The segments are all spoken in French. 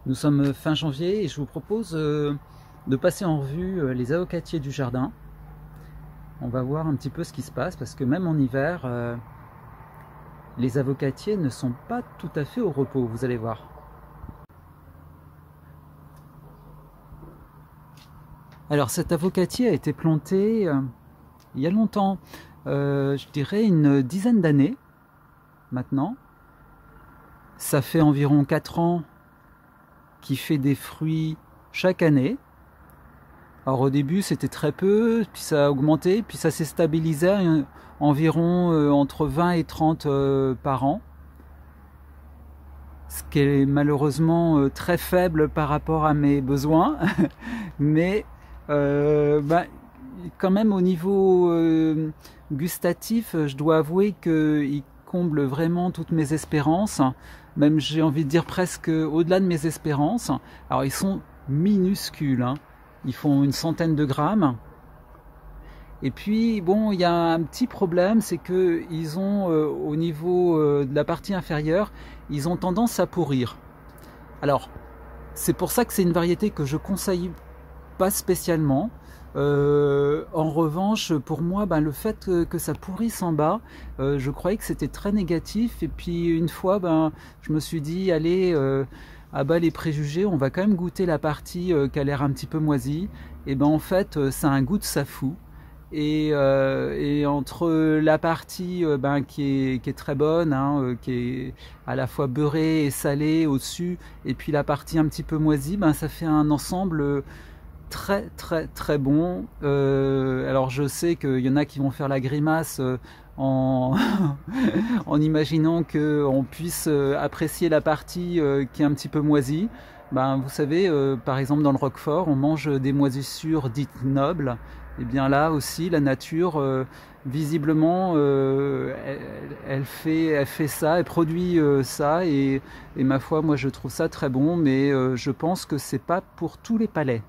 Nous sommes fin janvier et je vous propose de passer en revue les avocatiers du jardin. On va voir un petit peu ce qui se passe parce que même en hiver, les avocatiers ne sont pas tout à fait au repos, vous allez voir. Alors cet avocatier a été planté il y a longtemps, je dirais une dizaine d'années maintenant. Ça fait environ 4 ans qu'il fait des fruits chaque année. Alors au début c'était très peu, puis ça a augmenté, puis ça s'est stabilisé environ entre 20 et 30 par an. Ce qui est malheureusement très faible par rapport à mes besoins, mais quand même au niveau gustatif, je dois avouer qu'il comble vraiment toutes mes espérances, même j'ai envie de dire presque au-delà de mes espérances. Alors ils sont minuscules, hein. Ils font une centaine de grammes. Et puis bon, il y a un petit problème, c'est que ils ont au niveau de la partie inférieure, ils ont tendance à pourrir. Alors c'est pour ça que c'est une variété que je conseille pas spécialement. En revanche, pour moi, le fait que ça pourrisse en bas, je croyais que c'était très négatif. Et puis une fois, je me suis dit, allez, à bas les préjugés, on va quand même goûter la partie qui a l'air un petit peu moisie. Et en fait, ça a un goût de safou. Et entre la partie qui est très bonne, hein, qui est à la fois beurrée et salée au-dessus, et puis la partie un petit peu moisie, ça fait un ensemble très très très bon. Alors je sais qu'il y en a qui vont faire la grimace en, en imaginant qu'on puisse apprécier la partie qui est un petit peu moisie. Vous savez, par exemple dans le Roquefort, on mange des moisissures dites nobles. Et bien là aussi, la nature, visiblement, elle fait ça, elle produit ça, et ma foi, moi je trouve ça très bon, mais je pense que c'est pas pour tous les palais.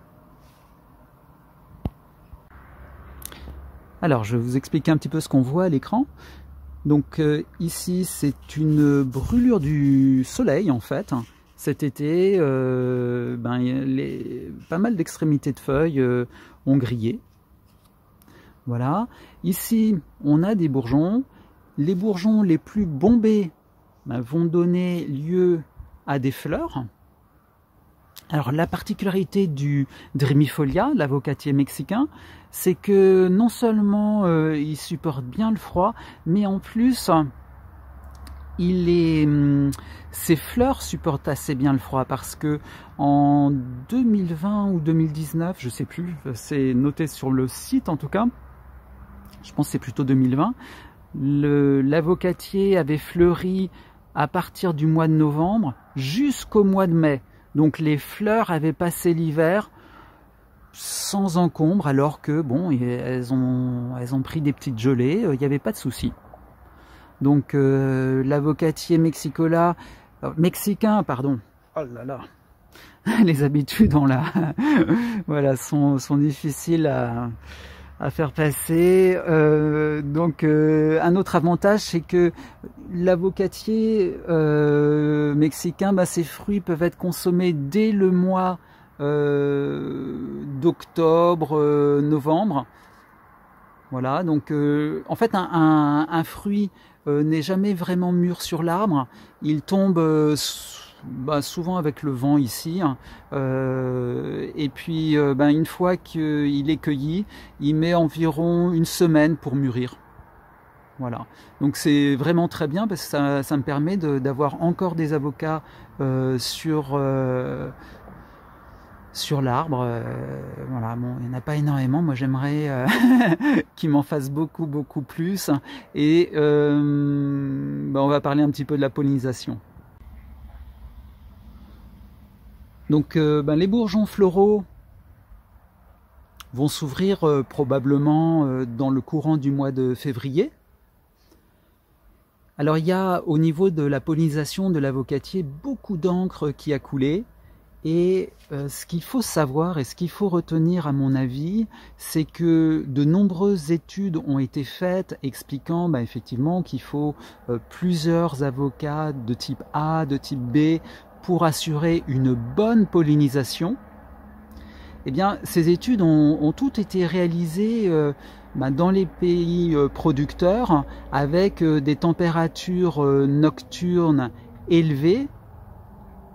Alors, je vais vous expliquer un petit peu ce qu'on voit à l'écran. Donc ici, c'est une brûlure du soleil, en fait. Cet été, pas mal d'extrémités de feuilles ont grillé. Voilà. Ici, on a des bourgeons. Les bourgeons les plus bombés vont donner lieu à des fleurs. Alors la particularité du Dreamifolia, l'avocatier mexicain, c'est que non seulement il supporte bien le froid, mais en plus ses fleurs supportent assez bien le froid, parce que en 2020 ou 2019, je sais plus, c'est noté sur le site en tout cas, je pense que c'est plutôt 2020, l'avocatier avait fleuri à partir du mois de novembre jusqu'au mois de mai. Donc les fleurs avaient passé l'hiver sans encombre, alors que bon, elles ont pris des petites gelées, il n'y avait pas de souci. Donc l'avocatier mexicain, oh là là, les habitudes voilà, sont difficiles à faire passer. Donc un autre avantage, c'est que l'avocatier mexicain, ses fruits peuvent être consommés dès le mois d'octobre, novembre. Voilà, donc en fait un fruit n'est jamais vraiment mûr sur l'arbre. Il tombe souvent avec le vent ici, et puis une fois qu'il est cueilli, il met environ une semaine pour mûrir. Voilà, donc c'est vraiment très bien, parce que ça me permet d'avoir encore des avocats sur l'arbre. Voilà, bon, il n'y en a pas énormément, moi j'aimerais qu'il m'en fasse beaucoup plus, et on va parler un petit peu de la pollinisation. Donc les bourgeons floraux vont s'ouvrir probablement dans le courant du mois de février. Alors il y a au niveau de la pollinisation de l'avocatier beaucoup d'encre qui a coulé, et ce qu'il faut savoir et ce qu'il faut retenir à mon avis, c'est que de nombreuses études ont été faites expliquant effectivement qu'il faut plusieurs avocats de type A, de type B, pour assurer une bonne pollinisation. Eh bien, ces études ont toutes été réalisées dans les pays producteurs avec des températures nocturnes élevées,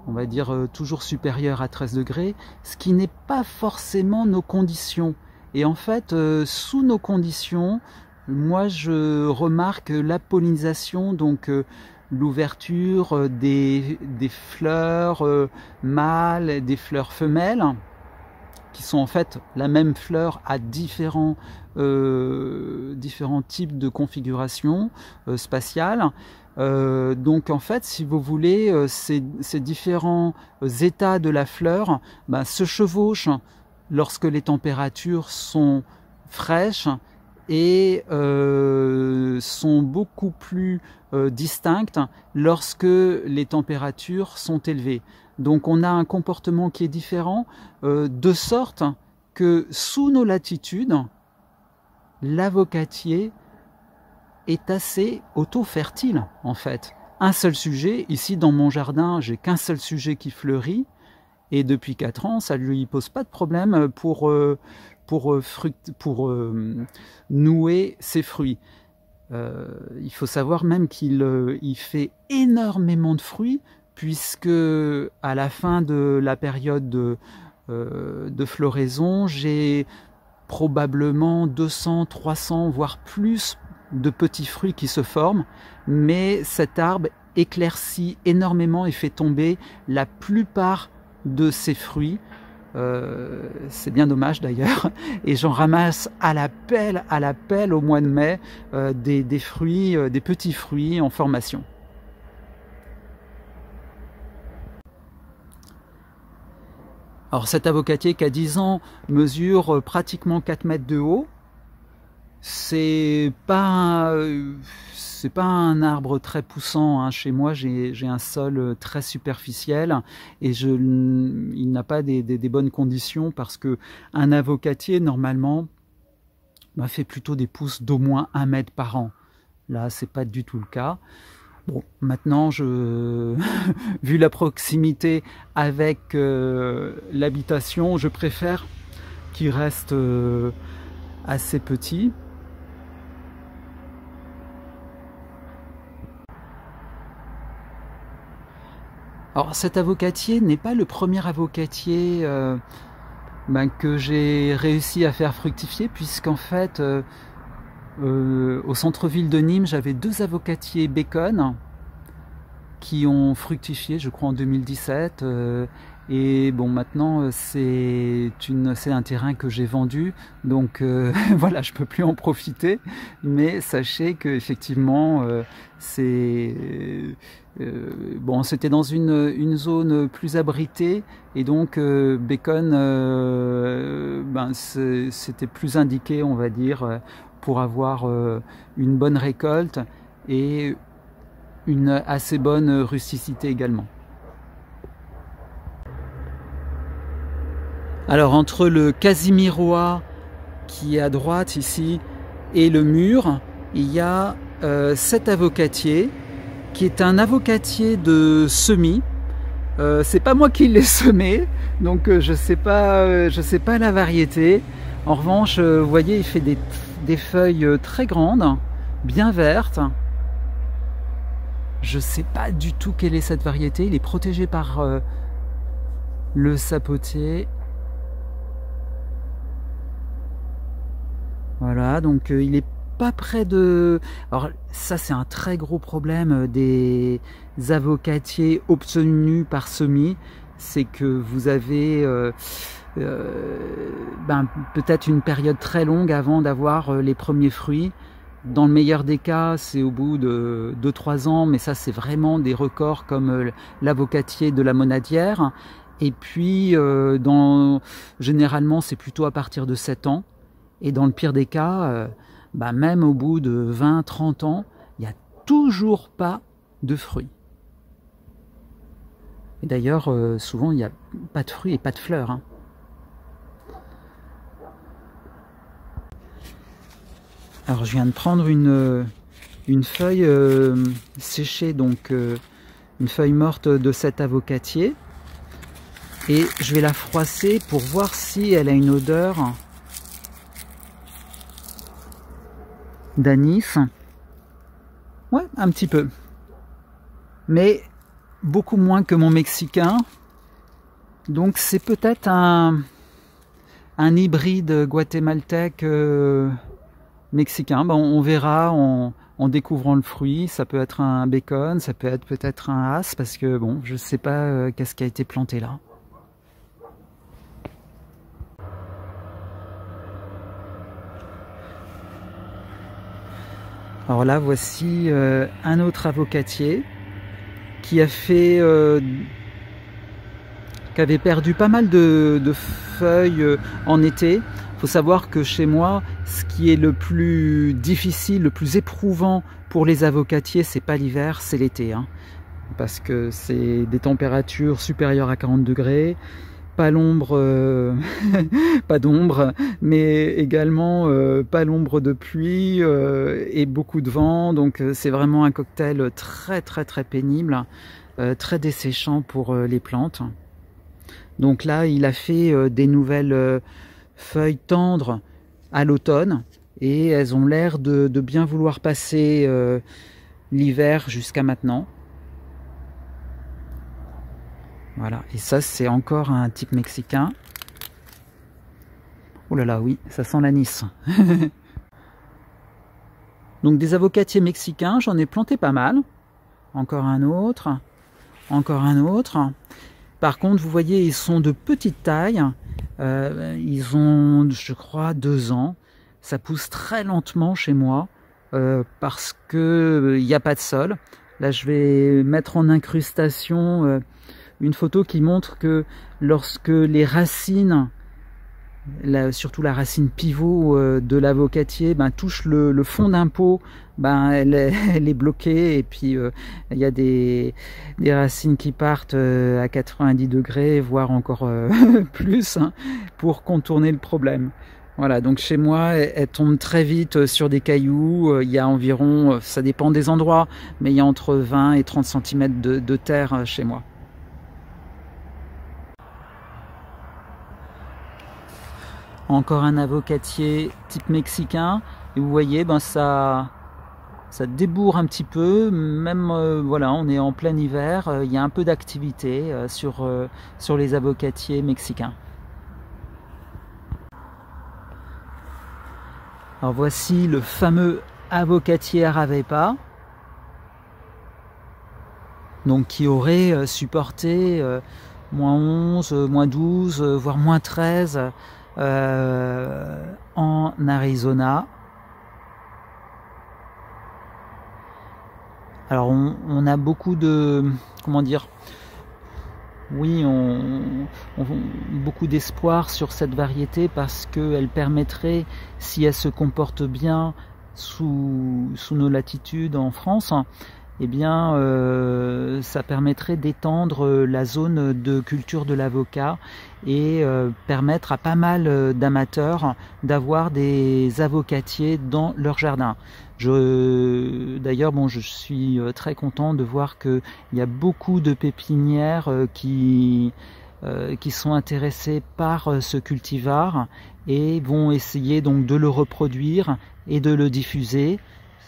on va dire toujours supérieures à 13 degrés, ce qui n'est pas forcément nos conditions. Et en fait, sous nos conditions, moi je remarque la pollinisation, donc l'ouverture des fleurs mâles, des fleurs femelles, qui sont en fait la même fleur à différents types de configurations spatiales. Donc en fait, si vous voulez, ces différents états de la fleur se chevauchent lorsque les températures sont fraîches et sont beaucoup plus distinctes lorsque les températures sont élevées. Donc on a un comportement qui est différent, de sorte que sous nos latitudes, l'avocatier est assez auto-fertile en fait. Un seul sujet, ici dans mon jardin, j'ai qu'un seul sujet qui fleurit, et depuis 4 ans, ça ne lui pose pas de problème pour nouer ses fruits. Il faut savoir même qu'il fait énormément de fruits, puisque à la fin de la période de floraison, j'ai probablement 200, 300, voire plus de petits fruits qui se forment, mais cet arbre éclaircit énormément et fait tomber la plupart de ses fruits. C'est bien dommage d'ailleurs, et j'en ramasse à la pelle au mois de mai des fruits, des petits fruits en formation. Alors cet avocatier qui a 10 ans mesure pratiquement 4 mètres de haut. C'est pas un arbre très poussant, hein. Chez moi, j'ai un sol très superficiel et il n'a pas des bonnes conditions, parce que un avocatier, normalement, fait plutôt des pousses d'au moins 1 mètre par an. Là, c'est pas du tout le cas. Bon, maintenant, vu la proximité avec l'habitation, je préfère qu'il reste assez petit. Alors cet avocatier n'est pas le premier avocatier que j'ai réussi à faire fructifier, puisqu'en fait au centre-ville de Nîmes, j'avais 2 avocatiers Bacon qui ont fructifié, je crois en 2017, et bon, maintenant c'est un terrain que j'ai vendu, donc voilà, je peux plus en profiter, mais sachez que effectivement bon, c'était dans une zone plus abritée, et donc Bacon c'était plus indiqué, on va dire, pour avoir une bonne récolte et une assez bonne rusticité également. Alors entre le casimirois qui est à droite ici et le mur, il y a cet avocatier qui est un avocatier de semis. C'est pas moi qui l'ai semé, donc je sais pas la variété. En revanche, vous voyez, il fait des feuilles très grandes, bien vertes. Je sais pas du tout quelle est cette variété. Il est protégé par le sapotier. Voilà, donc il est pas près de... Alors ça, c'est un très gros problème des avocatiers obtenus par semis, c'est que vous avez peut-être une période très longue avant d'avoir les premiers fruits. Dans le meilleur des cas, c'est au bout de 2-3 ans, mais ça, c'est vraiment des records comme l'avocatier de la Monadière. Et puis, généralement, c'est plutôt à partir de 7 ans. Et dans le pire des cas, même au bout de 20-30 ans, il n'y a toujours pas de fruits. Et d'ailleurs, souvent, il n'y a pas de fruits et pas de fleurs, hein. Alors je viens de prendre une feuille séchée, donc une feuille morte de cet avocatier. Et je vais la froisser pour voir si elle a une odeur d'anis. Ouais, un petit peu. Mais beaucoup moins que mon mexicain. Donc c'est peut-être un hybride guatémaltèque mexicain. Bon, on verra en découvrant le fruit. Ça peut être un bacon, ça peut être peut-être un as, parce que bon, je sais pas qu'est-ce qui a été planté là. Alors là, voici un autre avocatier qui a fait, qui avait perdu pas mal de feuilles en été. Il faut savoir que chez moi, ce qui est le plus difficile, le plus éprouvant pour les avocatiers, c'est pas l'hiver, c'est l'été, hein, parce que c'est des températures supérieures à 40 degrés. Pas l'ombre, pas d'ombre, mais également pas l'ombre de pluie et beaucoup de vent. Donc c'est vraiment un cocktail très pénible, très desséchant pour les plantes. Donc là, il a fait des nouvelles feuilles tendres à l'automne et elles ont l'air de bien vouloir passer l'hiver jusqu'à maintenant. Voilà, et ça c'est encore un type mexicain. Oh là là, oui, ça sent l'anis. Donc des avocatiers mexicains, j'en ai planté pas mal. Encore un autre, encore un autre. Par contre, vous voyez, ils sont de petite taille. Ils ont, je crois, 2 ans. Ça pousse très lentement chez moi parce que il n'y a pas de sol. Là, je vais mettre en incrustation une photo qui montre que lorsque les racines, surtout la racine pivot de l'avocatier, touche le fond d'un pot, elle est bloquée, et puis il y a des racines qui partent à 90 degrés, voire encore plus, hein, pour contourner le problème. Voilà, donc chez moi, elle tombe très vite sur des cailloux. Il y a environ, ça dépend des endroits, mais il y a entre 20 et 30 cm de terre chez moi. Encore un avocatier type mexicain, et vous voyez, ça débourre un petit peu, même voilà, on est en plein hiver, il y a un peu d'activité sur les avocatiers mexicains. Alors voici le fameux avocatier Aravepa, donc qui aurait supporté moins 11, moins 12, voire moins 13 en Arizona. Alors on a beaucoup de, comment dire, oui, beaucoup d'espoir sur cette variété parce qu'elle permettrait, si elle se comporte bien sous nos latitudes en France, eh bien, ça permettrait d'étendre la zone de culture de l'avocat et permettre à pas mal d'amateurs d'avoir des avocatiers dans leur jardin. D'ailleurs, bon, je suis très content de voir qu'il y a beaucoup de pépinières qui sont intéressés par ce cultivar et vont essayer donc de le reproduire et de le diffuser.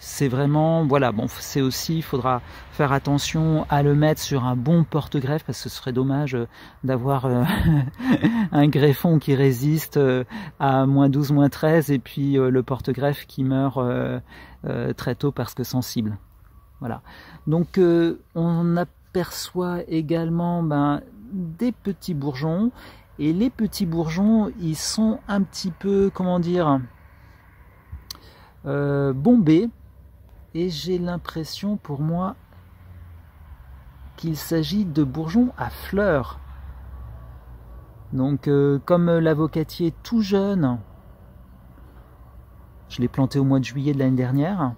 C'est vraiment, voilà, bon, c'est aussi, il faudra faire attention à le mettre sur un bon porte-greffe parce que ce serait dommage d'avoir un greffon qui résiste à moins 12, moins 13 et puis le porte-greffe qui meurt très tôt parce que sensible. Voilà. Donc on aperçoit également des petits bourgeons, et les petits bourgeons, ils sont un petit peu, comment dire, bombés. Et j'ai l'impression pour moi qu'il s'agit de bourgeons à fleurs. Donc comme l'avocatier est tout jeune, je l'ai planté au mois de juillet de l'année dernière,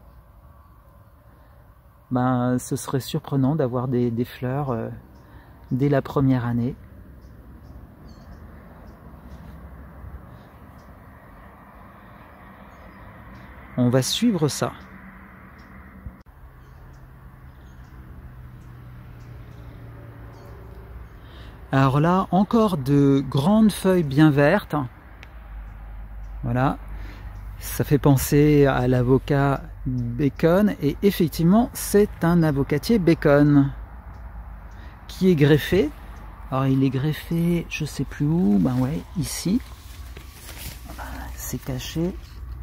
ce serait surprenant d'avoir des fleurs dès la première année. On va suivre ça. Alors là, encore de grandes feuilles bien vertes. Voilà. Ça fait penser à l'avocat bacon. Et effectivement, c'est un avocatier bacon qui est greffé. Alors il est greffé, je sais plus où. Ben ouais, ici. C'est caché.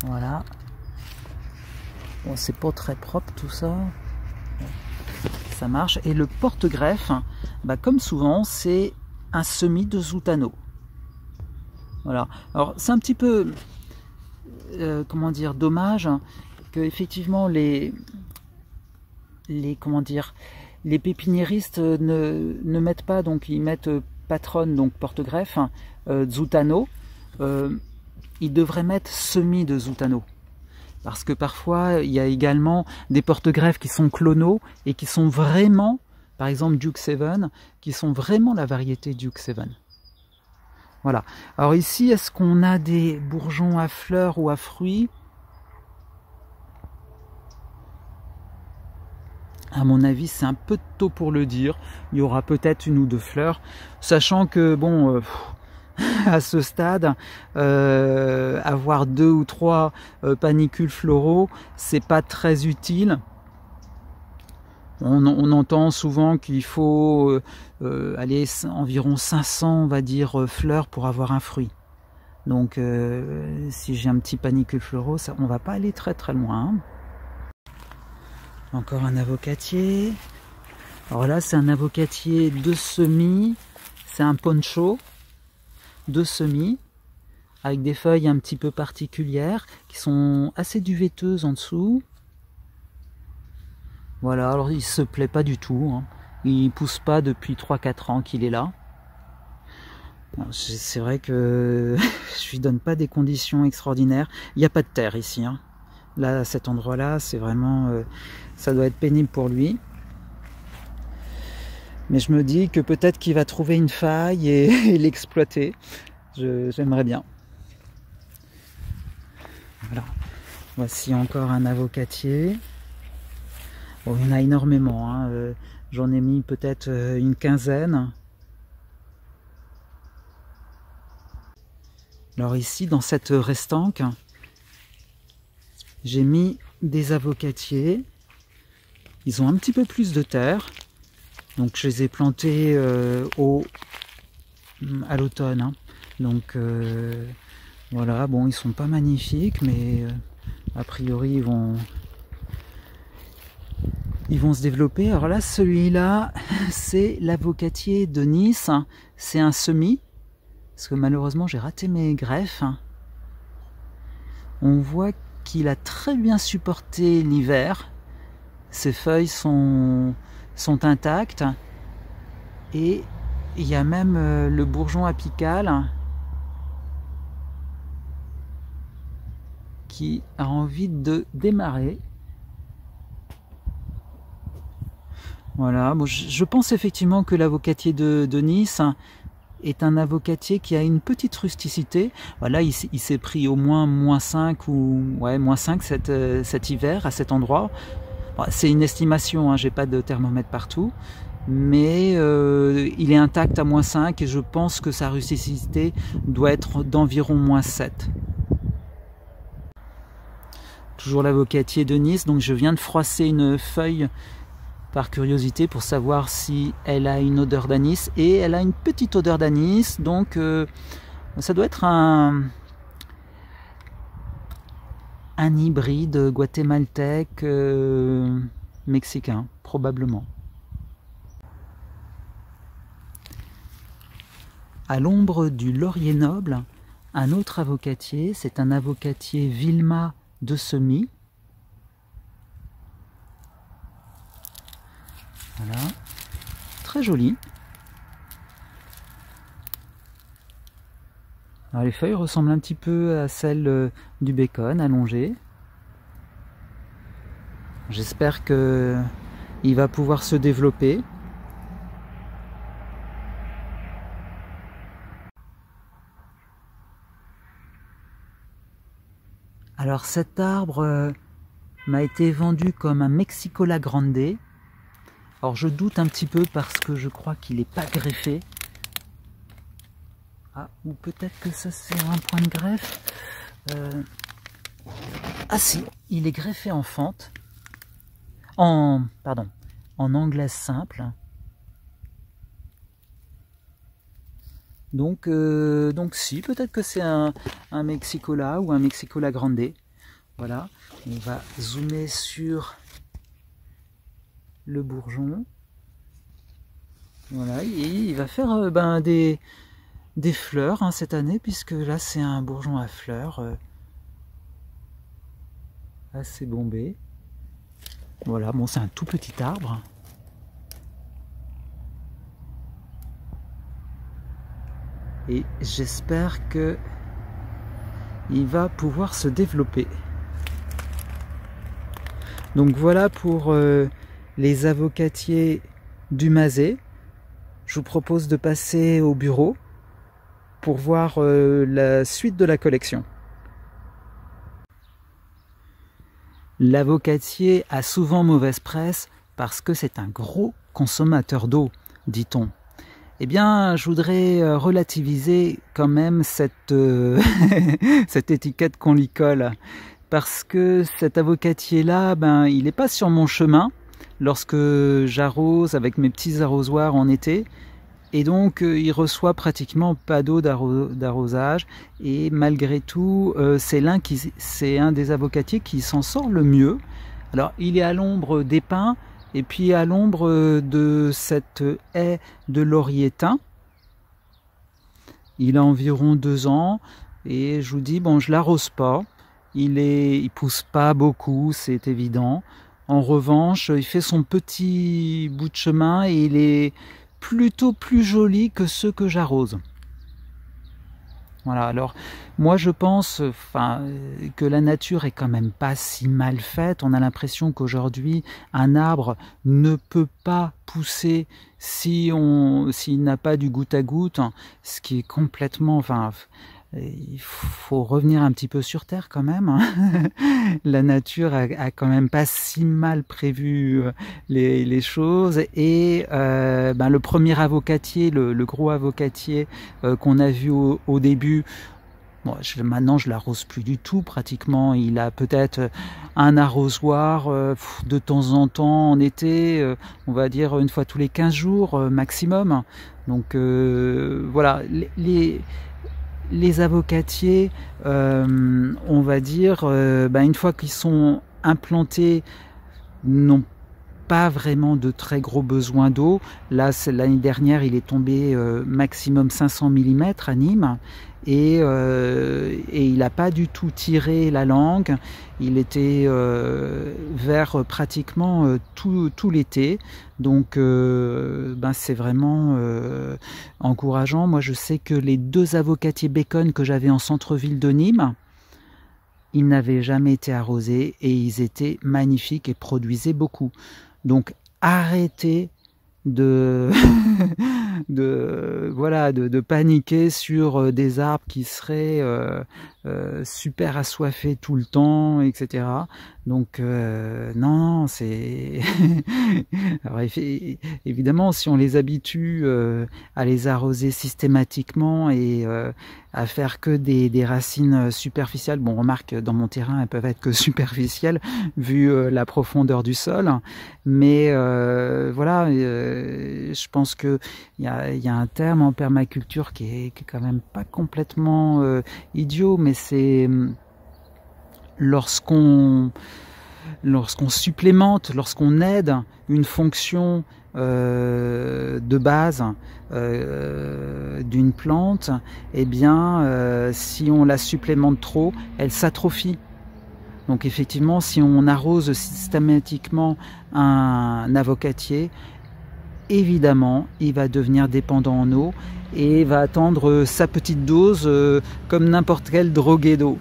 Voilà. Bon, c'est pas très propre tout ça. Ça marche. Et le porte-greffe, bah, comme souvent, c'est un semis de Zoutano. Voilà. Alors c'est un petit peu, comment dire, dommage que effectivement les comment dire, les pépiniéristes ne mettent pas, donc ils mettent patronne, donc porte-greffe, Zoutano. Ils devraient mettre semis de Zoutano. Parce que parfois, il y a également des porte-greffes qui sont clonaux et qui sont vraiment, par exemple Duke 7, qui sont vraiment la variété Duke 7. Voilà. Alors ici, est-ce qu'on a des bourgeons à fleurs ou à fruits? À mon avis, c'est un peu tôt pour le dire. Il y aura peut-être une ou deux fleurs, sachant que, bon... à ce stade, avoir 2 ou 3 panicules floraux, c'est pas très utile. On entend souvent qu'il faut aller environ 500, on va dire, fleurs pour avoir un fruit. Donc, si j'ai un petit panicule floraux, ça, on va pas aller très très loin. Encore un avocatier. Alors là, c'est un avocatier de semis. C'est un poncho de semis avec des feuilles un petit peu particulières qui sont assez duveteuses en dessous. Voilà, alors il se plaît pas du tout, hein. Il pousse pas depuis 3-4 ans qu'il est là. C'est vrai que je lui donne pas des conditions extraordinaires. Il n'y a pas de terre ici, hein. Là, à cet endroit là, c'est vraiment ça doit être pénible pour lui. Mais je me dis que peut-être qu'il va trouver une faille et l'exploiter. J'aimerais bien. Voilà. Voici encore un avocatier. Bon, il y en a énormément, hein. J'en ai mis peut-être une quinzaine. Alors ici, dans cette restanque, j'ai mis des avocatiers. Ils ont un petit peu plus de terre. Donc je les ai plantés à l'automne, hein. Donc voilà, bon, ils sont pas magnifiques, mais a priori ils vont se développer. Alors là, celui-là, c'est l'avocatier de Nice. C'est un semis, parce que malheureusement j'ai raté mes greffes. On voit qu'il a très bien supporté l'hiver. Ses feuilles sont intactes. Et il y a même le bourgeon apical qui a envie de démarrer. Voilà, bon, je pense effectivement que l'avocatier de Nice est un avocatier qui a une petite rusticité. Voilà, il s'est pris au moins -5 ou ouais, -5 cet hiver à cet endroit. Bon, c'est une estimation, hein, j'ai pas de thermomètre partout. Mais il est intact à -5 et je pense que sa rusticité doit être d'environ -7. Toujours l'avocatier de Nice, donc je viens de froisser une feuille par curiosité pour savoir si elle a une odeur d'anis, et elle a une petite odeur d'anis, donc ça doit être un hybride guatémaltèque mexicain, probablement. À l'ombre du laurier noble, un autre avocatier, c'est un avocatier Vilma de semis. Voilà, très joli. Alors les feuilles ressemblent un petit peu à celles du bacon allongées. J'espère que il va pouvoir se développer. Alors cet arbre m'a été vendu comme un Mexicola grande. Alors je doute un petit peu parce que je crois qu'il n'est pas greffé. Ah, ou peut-être que ça c'est un point de greffe. Ah si, il est greffé en fente. Pardon, en anglaise simple. Donc si, peut-être que c'est un Mexicola ou un Mexicola Grande. Voilà, on va zoomer sur le bourgeon. Voilà, et il va faire des fleurs hein, cette année, puisque là c'est un bourgeon à fleurs assez bombé. Voilà, bon c'est un tout petit arbre. Et j'espère que il va pouvoir se développer. Donc voilà pour les avocatiers du Mazet. Je vous propose de passer au bureau pour voir la suite de la collection. L'avocatier a souvent mauvaise presse parce que c'est un gros consommateur d'eau, dit-on. Eh bien, je voudrais relativiser quand même cette, cette étiquette qu'on lui colle. Parce que cet avocatier-là, il n'est pas sur mon chemin lorsque j'arrose avec mes petits arrosoirs en été. Et donc, il reçoit pratiquement pas d'eau d'arrosage. Et malgré tout, c'est un des avocatiers qui s'en sort le mieux. Alors, il est à l'ombre des pins. Et puis à l'ombre de cette haie de laurier thym. Il a environ 2 ans et je vous dis, bon, je l'arrose pas. Il pousse pas beaucoup, c'est évident. En revanche, il fait son petit bout de chemin et il est plutôt plus joli que ceux que j'arrose. Voilà, alors moi je pense que la nature est quand même pas si mal faite. On a l'impression qu'aujourd'hui un arbre ne peut pas pousser s'il n'a pas du goutte à goutte, ce qui est complètement, il faut revenir un petit peu sur terre quand même. La nature a quand même pas si mal prévu les choses. Et le premier avocatier, le gros avocatier qu'on a vu au début, bon, maintenant je l'arrose plus du tout pratiquement. Il a peut-être un arrosoir de temps en temps en été, on va dire une fois tous les 15 jours maximum. Donc voilà, les avocatiers, on va dire, une fois qu'ils sont implantés, n'ont pas vraiment de très gros besoins d'eau. Là, l'année dernière, il est tombé maximum 500 mm à Nîmes. Et il n'a pas du tout tiré la langue. Il était vert pratiquement tout l'été. Donc c'est vraiment encourageant. Moi je sais que les 2 avocatiers bacon que j'avais en centre-ville de Nîmes, ils n'avaient jamais été arrosés et ils étaient magnifiques et produisaient beaucoup. Donc arrêtez de paniquer sur des arbres qui seraient super assoiffés tout le temps, etc. Donc non, c'est alors évidemment si on les habitue à les arroser systématiquement et à faire que des racines superficielles, bon remarque dans mon terrain elles peuvent être que superficielles vu la profondeur du sol, mais voilà, je pense que il y a un terme en permaculture qui est quand même pas complètement idiot, mais c'est lorsqu'on supplémente, lorsqu'on aide une fonction de base d'une plante, eh bien si on la supplémente trop, elle s'atrophie. Donc effectivement, si on arrose systématiquement un avocatier, évidemment, il va devenir dépendant en eau et va attendre sa petite dose comme n'importe quel drogué d'eau.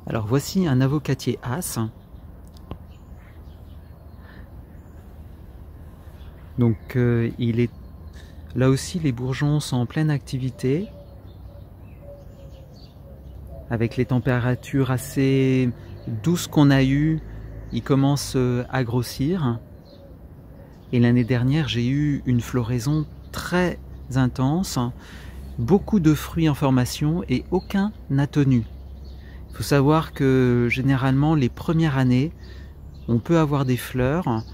Alors voici un avocatier As. Donc il est là aussi, les bourgeons sont en pleine activité. Avec les températures assez douces qu'on a eues il commence à grossir. Et l'année dernière, j'ai eu une floraison très intense, beaucoup de fruits en formation et aucun n'a tenu. Il faut savoir que généralement, les premières années, on peut avoir des fleurs,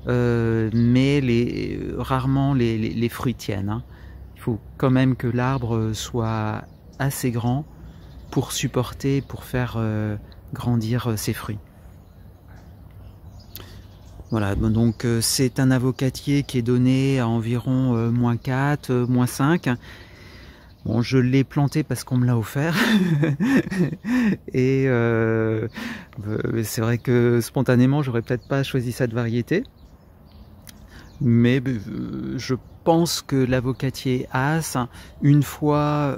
mais rarement les fruits tiennent, hein. Il faut quand même que l'arbre soit assez grand pour supporter, pour faire grandir ses fruits. Voilà, donc c'est un avocatier qui est donné à environ -4, -5. Bon, je l'ai planté parce qu'on me l'a offert. Et c'est vrai que spontanément, j'aurais peut-être pas choisi cette variété. Mais je pense que l'avocatier As, une fois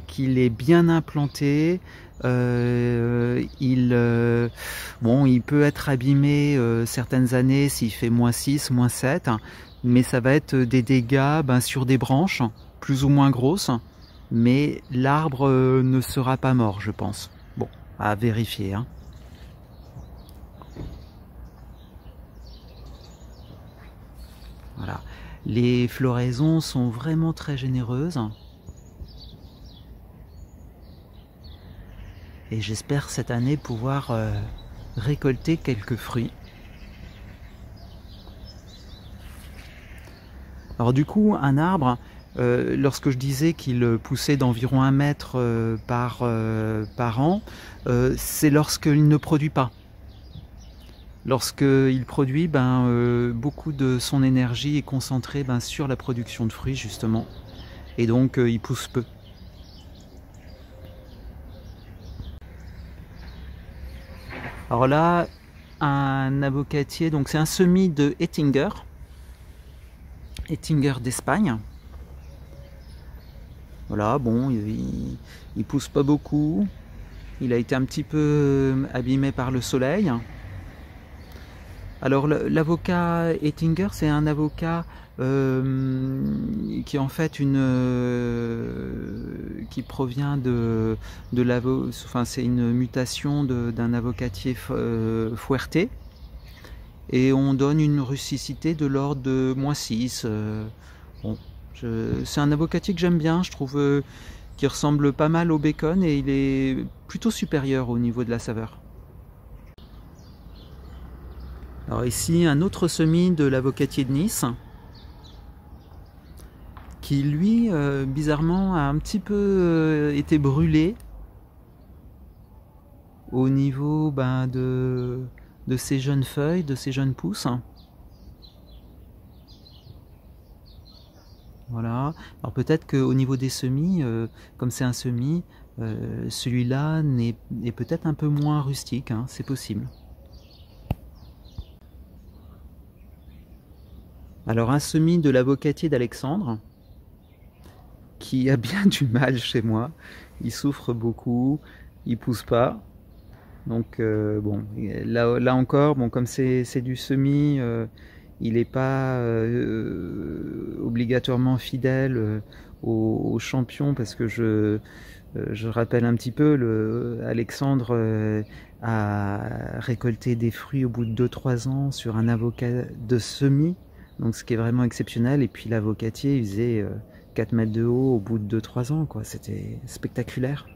qu'il est bien implanté, il peut être abîmé certaines années s'il fait -6, -7, mais ça va être des dégâts sur des branches plus ou moins grosses, mais l'arbre ne sera pas mort, je pense. Bon, à vérifier, hein. Voilà. Les floraisons sont vraiment très généreuses. Et j'espère cette année pouvoir récolter quelques fruits. Alors du coup, un arbre, lorsque je disais qu'il poussait d'environ 1 mètre par an, c'est lorsqu'il ne produit pas. Lorsqu'il produit, beaucoup de son énergie est concentrée sur la production de fruits justement, et donc il pousse peu. Alors là, un avocatier, donc c'est un semis de Ettinger d'Espagne. Voilà, bon, il pousse pas beaucoup, il a été un petit peu abîmé par le soleil. Alors l'avocat Ettinger, c'est un avocat qui est en fait qui provient c'est une mutation d'un avocatier fuerte, et on donne une rusticité de l'ordre de -6. Bon, c'est un avocatier que j'aime bien, je trouve qu'il ressemble pas mal au bacon et il est plutôt supérieur au niveau de la saveur. Alors ici, un autre semis de l'avocatier de Nice, qui lui, bizarrement, a un petit peu été brûlé au niveau de ses jeunes feuilles, de ses jeunes pousses. Voilà. Alors peut-être qu'au niveau des semis, comme c'est un semis, celui-là est peut-être un peu moins rustique, hein, c'est possible. Alors un semis de l'avocatier d'Alexandre, qui a bien du mal chez moi. Il souffre beaucoup, il pousse pas. Donc bon, là encore, bon, comme c'est du semis, il n'est pas obligatoirement fidèle au champion, parce que je rappelle un petit peu, Alexandre a récolté des fruits au bout de 2-3 ans sur un avocat de semis, donc ce qui est vraiment exceptionnel. Et puis l'avocatier, il faisait 4 mètres de haut au bout de 2-3 ans, quoi. C'était spectaculaire.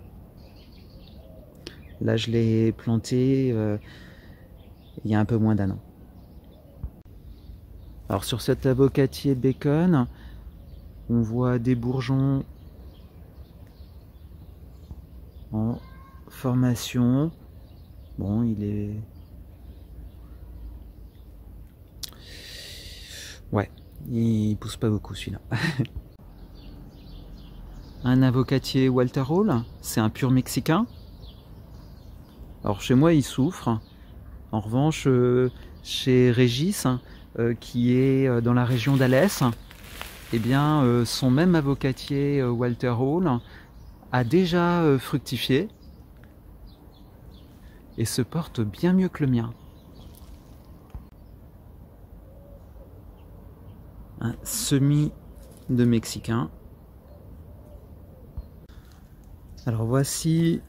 Là, je l'ai planté il y a un peu moins d'1 an. Alors sur cet avocatier bacon, on voit des bourgeons en formation. Bon, il est... Ouais, il pousse pas beaucoup celui-là. Un avocatier Walter Hall, c'est un pur mexicain. Alors chez moi il souffre. En revanche chez Régis, qui est dans la région d'Alès, eh bien son même avocatier Walter Hall a déjà fructifié et se porte bien mieux que le mien. Un semis de mexicain. Alors voici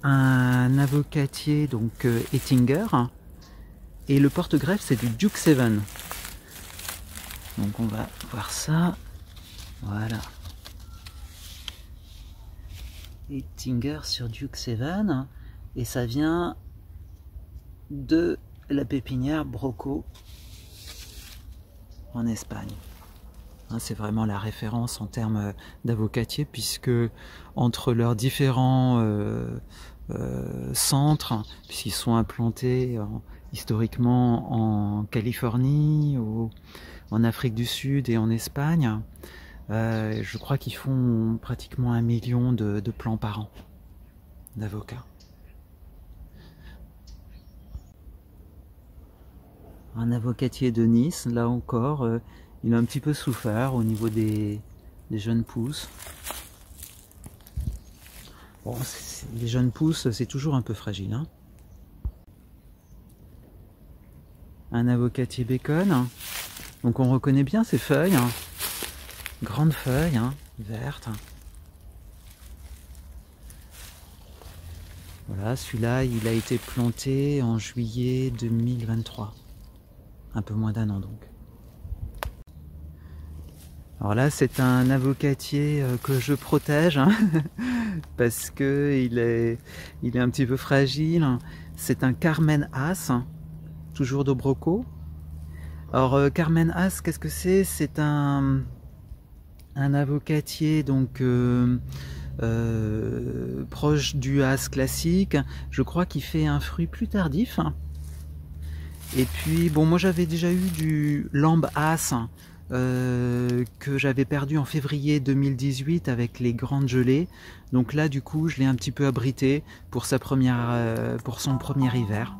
un avocatier donc Ettinger, Et le porte-greffe, c'est du Duke 7. Donc on va voir ça. Voilà. Ettinger sur Duke 7. Et ça vient de la pépinière Broco en Espagne. C'est vraiment la référence en termes d'avocatier, puisque entre leurs différents centres, puisqu'ils sont implantés historiquement en Californie, en Afrique du Sud et en Espagne, je crois qu'ils font pratiquement 1 million de plans par an d'avocats. Un avocatier de Nice, là encore, il a un petit peu souffert au niveau des jeunes pousses. Bon, les jeunes pousses, c'est toujours un peu fragile. Hein. Un avocatier bacon. Donc on reconnaît bien ces feuilles. Hein. Grandes feuilles, hein, vertes. Voilà, celui-là, il a été planté en juillet 2023. Un peu moins d'1 an donc. Alors là, c'est un avocatier que je protège hein, parce que il est un petit peu fragile. C'est un Carmen Haas, toujours de Broco. Alors Carmen Haas, qu'est-ce que c'est? C'est un avocatier donc proche du Haas classique. Je crois qu'il fait un fruit plus tardif. Et puis bon, moi j'avais déjà eu du Lamb Haas. Que j'avais perdu en février 2018 avec les grandes gelées. Donc là du coup je l'ai un petit peu abrité pour son premier hiver.